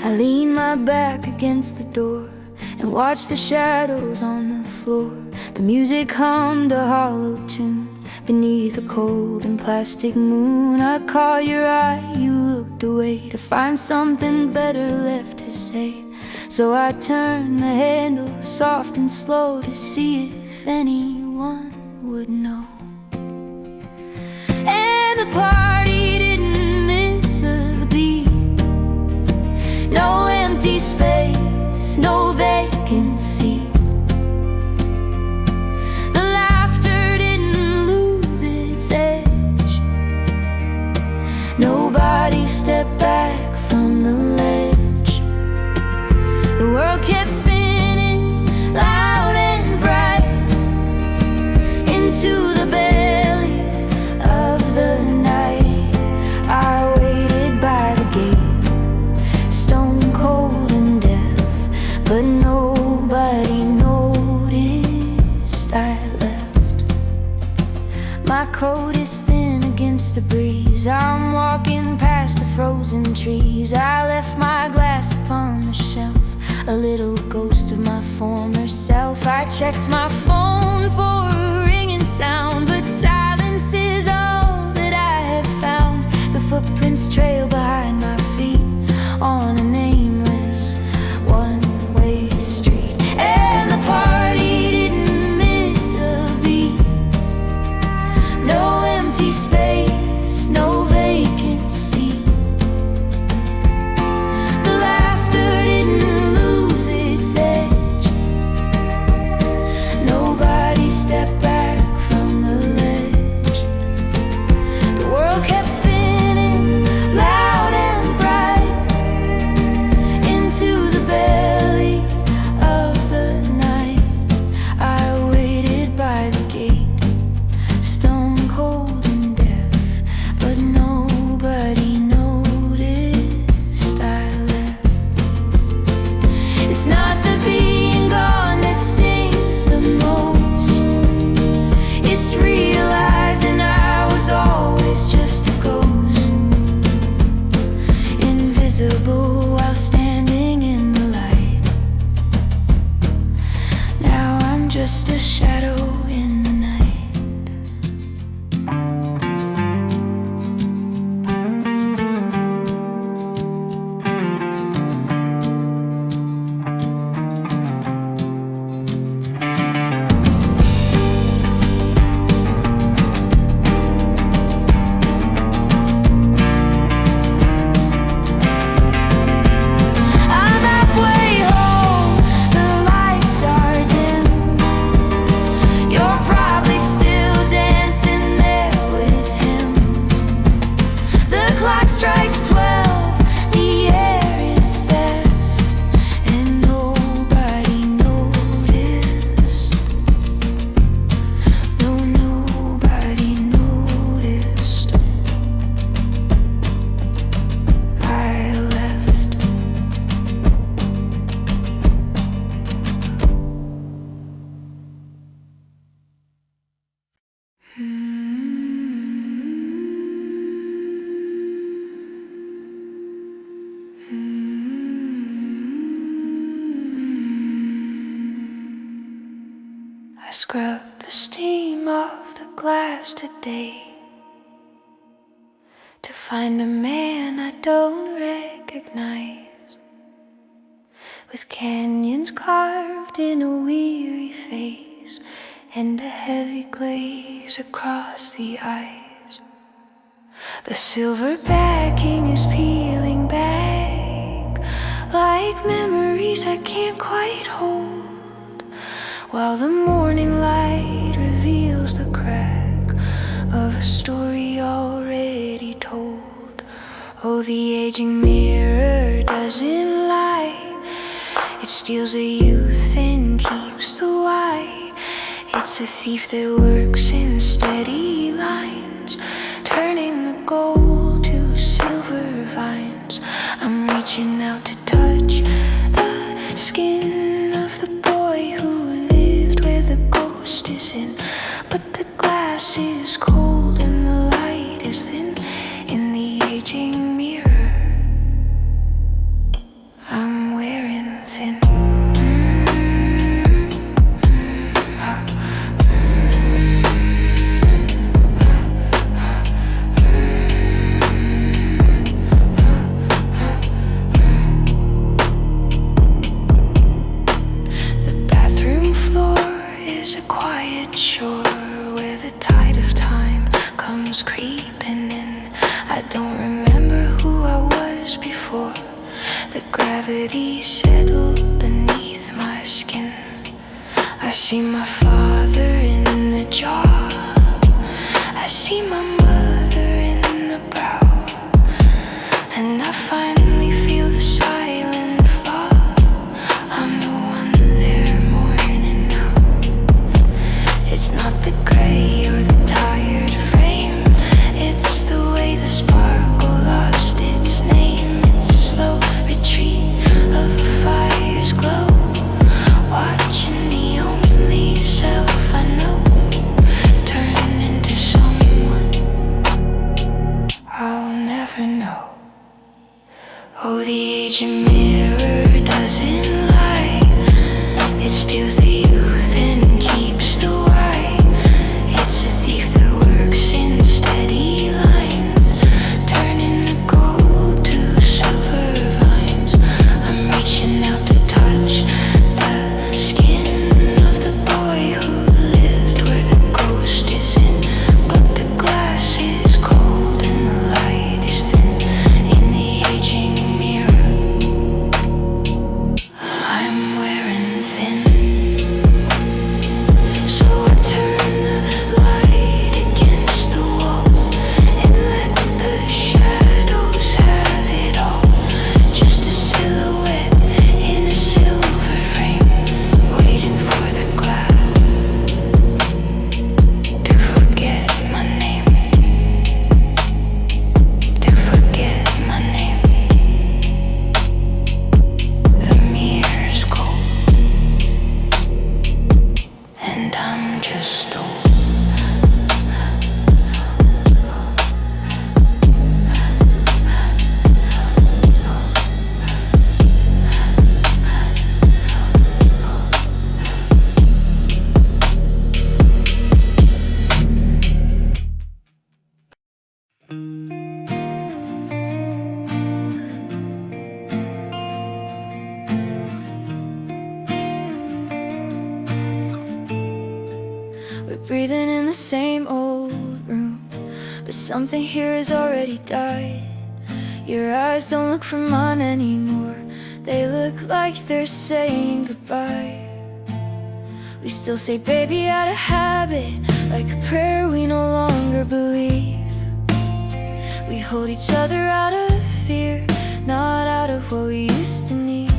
I lean my back against the door and watch the shadows on the floor. The music hummed a hollow tune beneath a cold and plastic moon. I caught your eye, you looked away to find something better left to say. So I turned the handle soft and slow to see if anyone would know. And the party didn't miss a beat. No empty space, no vacancy. The laughter didn't lose its edge. Nobody stepped back from the ledge. The world kept spinning loud and bright into the belly of the night. I waited by the gate, stone cold and deaf, but nobody noticed I left. My coat is thin against the breeze. I'm walking past the frozen trees. I left my glass upon the shelf, a little ghost of my former self. I checked my phone for a ringing sound, but silence is all that I have found. The footprints trail behind my feet on a nameless one-way street. And the party didn't miss a beat. No empty space, no vacancy. The laughter didn't lose its edge. Nobody stepped back from the ledge. The world kept spinning loud and bright into the belly of the night. I waited by the gate, stone cold and deaf, but nobody noticed I left. It's not the being gone that stings the most. It's realizing I was always just a ghost, invisible while standing in the light. Now I'm just a shadow in the night. I'm halfway home, the lights are dim. You're probably still dancing there with him. The clock strikes 12, the air is theft, and nobody noticed. No, nobody noticed. I left. I scrubbed the steam off the glass today to find a man I don't recognize, with canyons carved in a weary face and a heavy glaze across the eyes. The silver backing is peeling back like memories I can't quite hold, while the morning light reveals the crack of a story already told. Oh, the aging mirror doesn't lie. It steals a youth and keeps the white. It's a thief that works in steady lines, turning the gold to silver vines. I'm reaching out to touch the skin of the boy who lived where the ghost is in, but the glass is cold and the light is thin in the aging mirror. there's a quiet shore where the tide of time comes creeping in. I don't remember who I was before the gravity settled beneath my skin. I see my father in the jar, I see my mother in the brow, and I finally feel the silent flaw. I'm the one they're mourning now. It's not the gray or the tired frame, it's the way the sparkle lost its name. It's a slow retreat of a fire's glow, watching the only self I know turn into someone I'll never know. Oh, the aging mirror doesn't lie, it steals the youth and keeps the white. It's a thief that works in steady lines, turning the gold to silver vines. I'm reaching out to touch the skin of the boy who lived where the ghost is in, but the glass is cold and the light is thin. In the aging mirror, I'm wearing thin. So I turn the light against the wall and let the shadows have it all. Just a silhouette in a silver frame, waiting for the glass to forget my name, to forget my name. The mirror's cold, and I'm just old. We're breathing in the same old room, but something here has already died. Your eyes don't look from mine anymore, they look like they're saying goodbye. We still say baby out of habit, like a prayer we no longer believe. We hold each other out of fear, not out of what we used to need.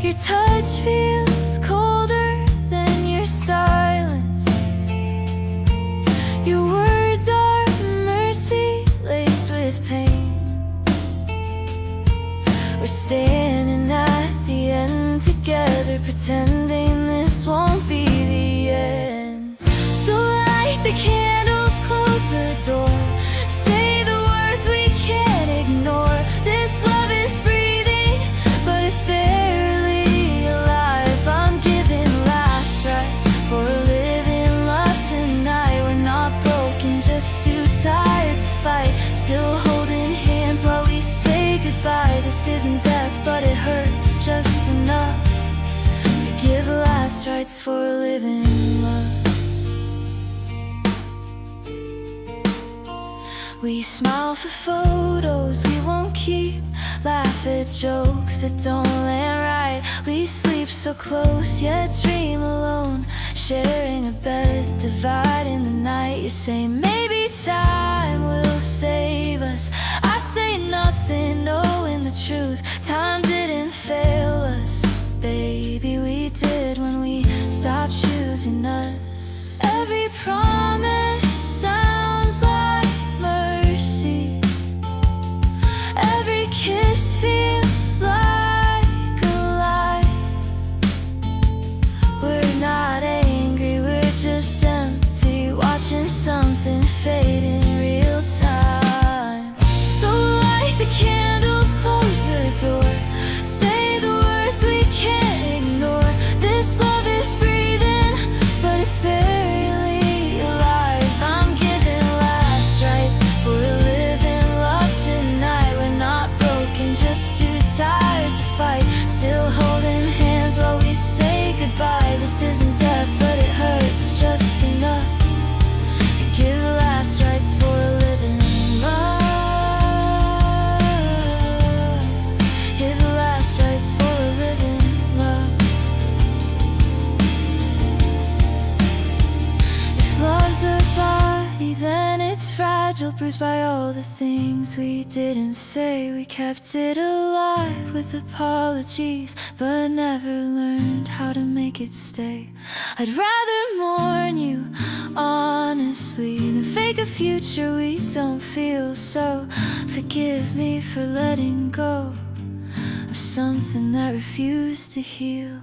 Your touch feels colder than your silence, your words are mercy laced with pain. We're standing at the end together, pretending this won't be the end. So light the candles, close the door, say the words we can't ignore. This love is breathing, but it's barely alive. I'm giving last rites for a living love tonight. We're not broken, just too tired to fight, still holding hands while we say goodbye. This isn't death, but it hurts just enough to give last rites for a living love. We smile for photos we won't keep, laugh at jokes that don't land right. We sleep so close yet dream alone, sharing a bed, dividing the night. You say maybe time will save us, I say nothing, knowing the truth. Time didn't fail us, baby, we did when we stopped choosing us. Every promise sounds like mercy, every kiss feels like a lie. We're not angry, we're just empty, watching something fade in real time. So light the candles, close the door, say the words we can't ignore. This love is breathing, but it's barely alive. I'm giving last rites for a living love tonight. We're not broken, just too tired to fight, still holding hands while we say goodbye. it's fragile, bruised by all the things we didn't say. We kept it alive with apologies, but never learned how to make it stay. I'd rather mourn you honestly than fake a future we don't feel. So forgive me for letting go of something that refused to heal.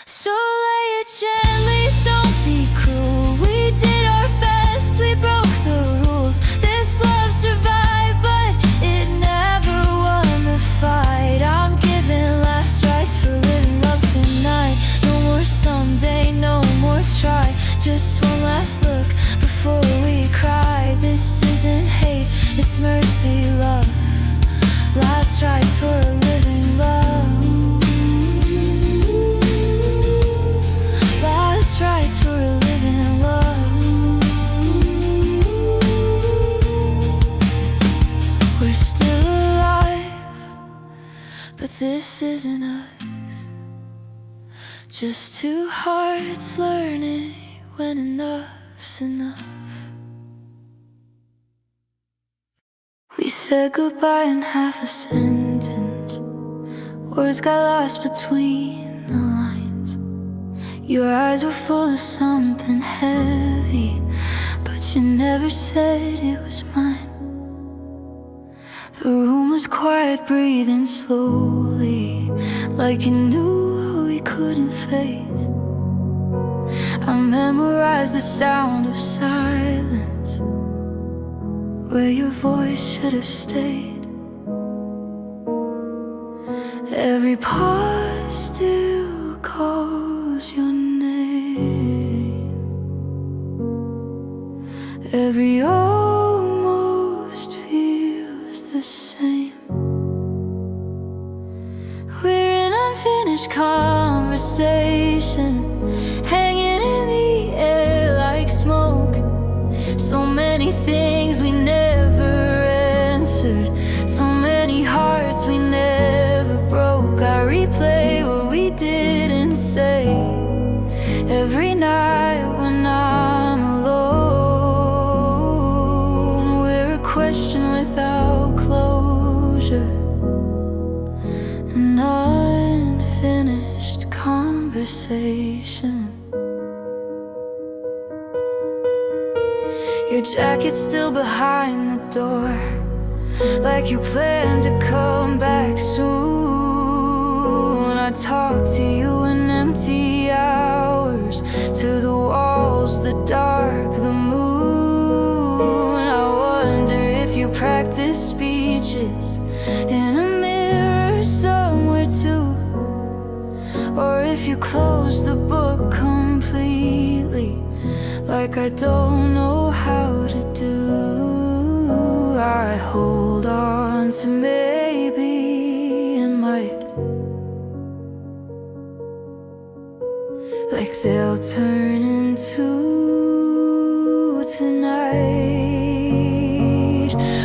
So lay it gently, don't be cruel. We did our best, we broke the rules. This love survived, but it never won the fight. I'm giving last rites for living love tonight. No more someday, no more try. Just one last look before we cry. This isn't hate, it's mercy, love. Last rites for a living love. Last rites for a living love. We're still alive, but this isn't us. Just two hearts learning when enough's enough. We said goodbye in half a sentence. Words got lost between the lines. Your eyes were full of something heavy, but you never said it was mine. The room was quiet, breathing slowly, like you knew what we couldn't face. I memorized the sound of silence, where your voice should have stayed. Every pause still calls your name. Every almost feels the same. We're an unfinished conversation, hanging in the air like smoke. So many things we never answered, so many hearts we never broke. I replay what we didn't say every night when I'm alone. We're a question without closure, an unfinished conversation. Your jacket's still behind the door, like you plan to come back soon. I talk to you in empty hours, to the walls, the dark, the moon. I wonder if you practice speeches in a mirror somewhere too, or if you close the book completely, like I don't know how to do. I hold on to maybe it might, like they'll turn into tonight.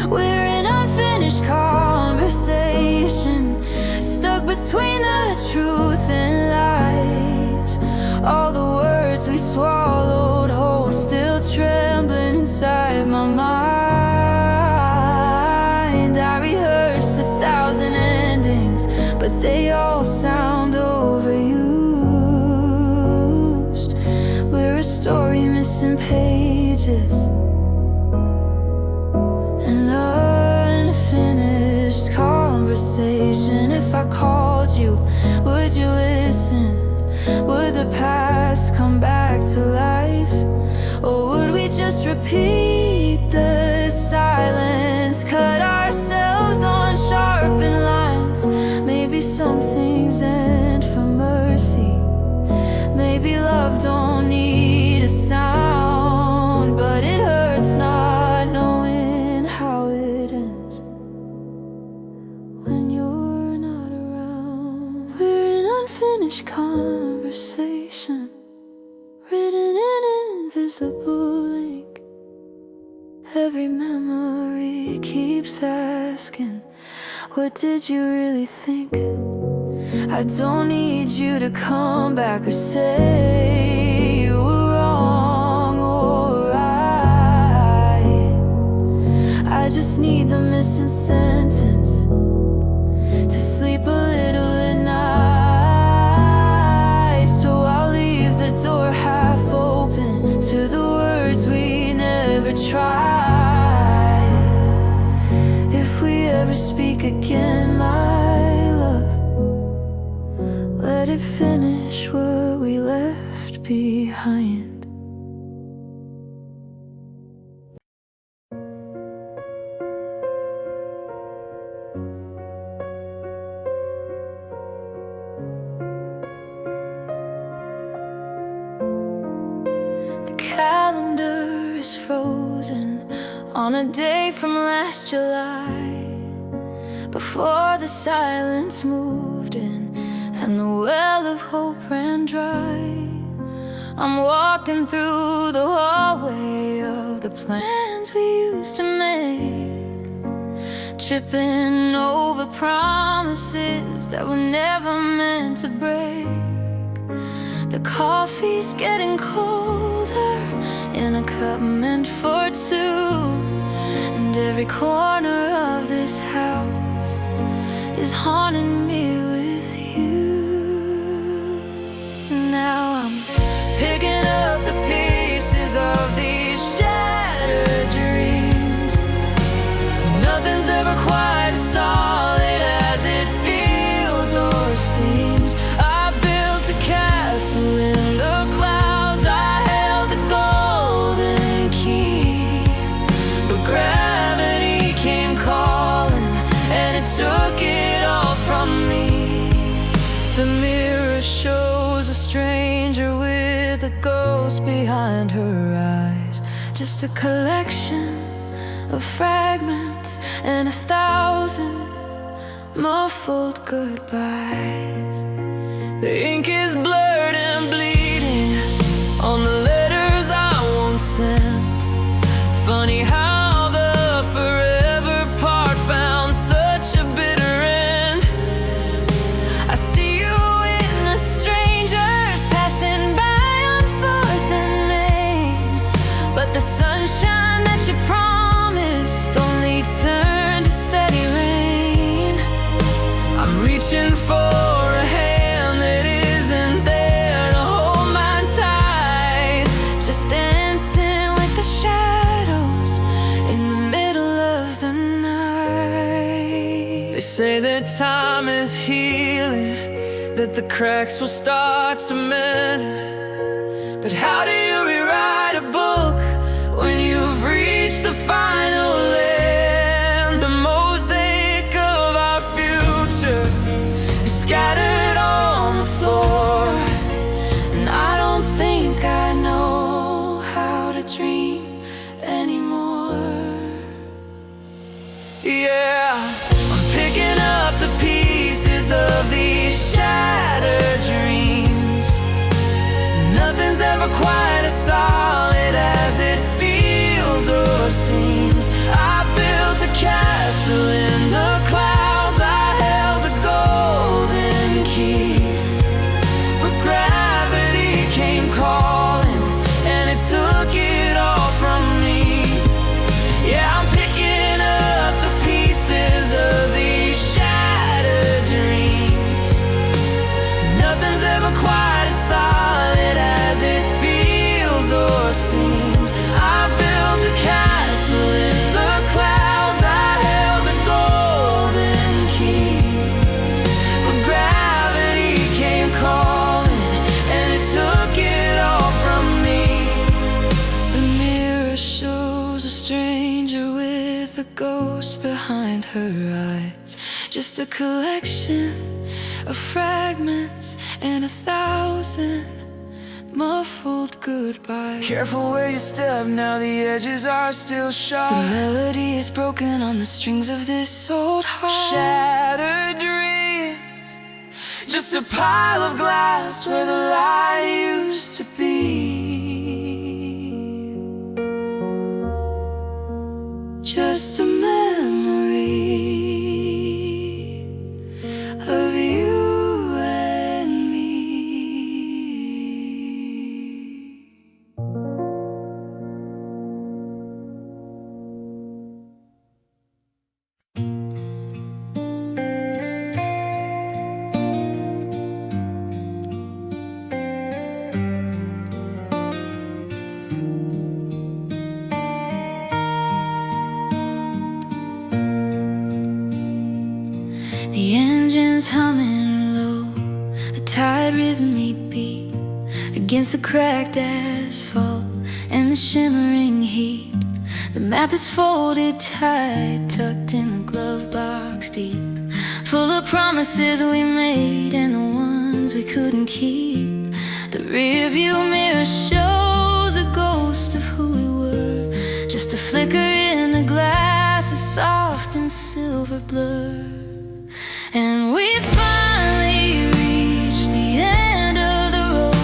We're an unfinished conversation, stuck between the truth and lies. All the words we swallowed whole, still trembling inside my mind. I rehearse 1,000 endings, but they all sound overused. We're a story missing pages, an unfinished conversation. If I called you, would you listen? Would the past come back to life? Or would we just repeat the silence, cut ourselves on sharpened lines? Maybe some things end for mercy, maybe love don't need a sound, but it hurts not knowing how it ends when you're not around. We're an unfinished conversation, written in invisible ink. Every memory keeps asking, what did you really think? I don't need you to come back or say you were wrong or I just need the missing sentence to sleep a little at night. So I'll leave the door half open to the words we never tried. If we ever speak again, my love, let it finish what we left behind. The calendar is frozen on a day from last July, before the silence moved in and the well of hope ran dry. I'm walking through the hallway of the plans we used to make, tripping over promises that were never meant to break. The coffee's getting colder in a cup meant for two, and every corner of this house is haunting me with you. Now I'm picking up the pieces of these shattered dreams. Nothing's ever quite as solid as it feels or seems. I built a castle in the clouds, I held the golden key, but gravity came calling and it took it all from me. The mirror shows a stranger with a ghost behind her eyes, just a collection of fragments and 1,000 muffled goodbyes. The ink is blurred and bleeding on the letters I won't send. Funny how the forever part found such a bitter end. I see you witness strangers passing by on 4th and Main, but the sunshine that you promised only turned to steady rain. I'm reaching for a hand that isn't there to hold mine tight, just dancing with the shadows in the middle of the night. They say that time is healing, that the cracks will start to mend, but how do you rewrite a book when you've reached the final end? The mosaic of our future is scattered on the floor, and I don't think I know how to dream anymore. Yeah, I'm picking up the pieces of these shattered dreams. Nothing's ever quite as solid as it feels or seems. I built a castle in the clouds, I held the golden key, but gravity came calling and it took it all from me. Yeah, I'm picking up the pieces of these shattered dreams. Nothing's ever quite as solid as it feels or seems. I built a castle in the clouds, I held the golden key, but gravity came calling and it took it all from me. The mirror shows a stranger with a ghost behind her eyes, just a collection of fragments and 1,000 muffled goodbyes. Careful where you step, now the edges are still sharp. The melody is broken on the strings of this old heart. Shattered dreams, just a pile of glass where the light used to be. Just a memory of you and me. tired rhythmic beat against the cracked asphalt and the shimmering heat. The map is folded tight, tucked in the glove box deep, full of promises we made and the ones we couldn't keep. The rearview mirror shows a ghost of who we were, just a flicker in the glass, a soft and silver blur. And we finally reached the end of the road,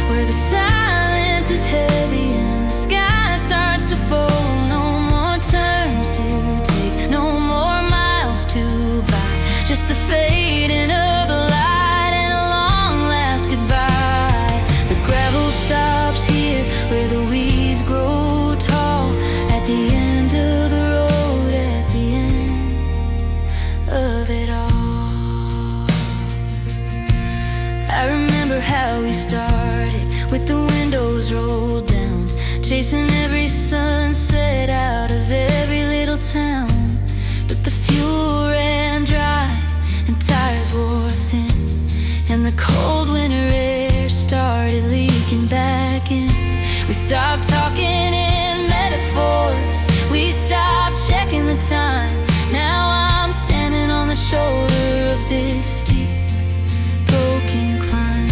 where the silence is heavy and the sky starts to fall. No more turns to take, no more miles to buy, just the fading of the light and a long last goodbye. The gravel stops here where the weeds grow tall, at the end of the road, at the end of it all. I remember how we started, with the windows rolled down, chasing every sunset out of every little town. But the fuel ran dry and tires wore thin, and the cold winter air started leaking back in. We stopped talking in metaphors, we stopped checking the time. Now I'm standing on the shoulder of this steep, broken climb.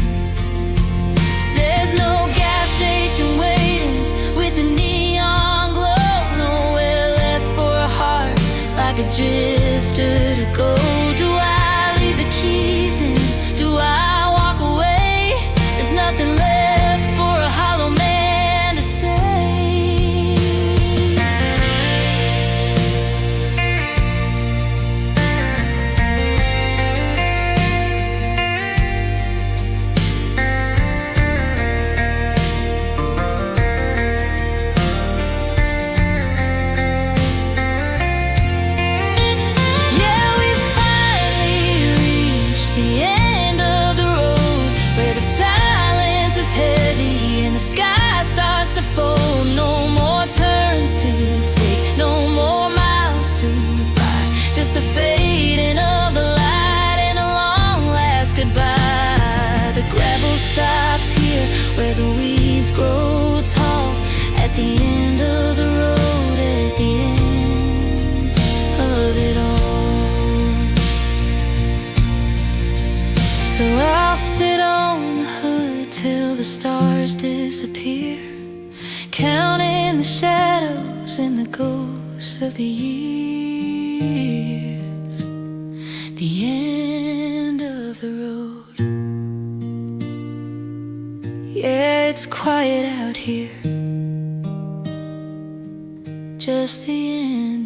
There's no gas station waiting with a neon glow, nowhere left for a heart like a drifter to go. Do I leave the keys in? Do I walk away? There's nothing left for a hollow man to say. No more turns to take, no more miles to buy, just the fading of the light and a long last goodbye. The gravel stops here where the weeds grow tall, at the end of the road, at the end of it all. So I'll sit on the hood till the stars disappear, counting the shadows and the ghosts of the years. The end of the road. Yeah, it's quiet out here, just the end.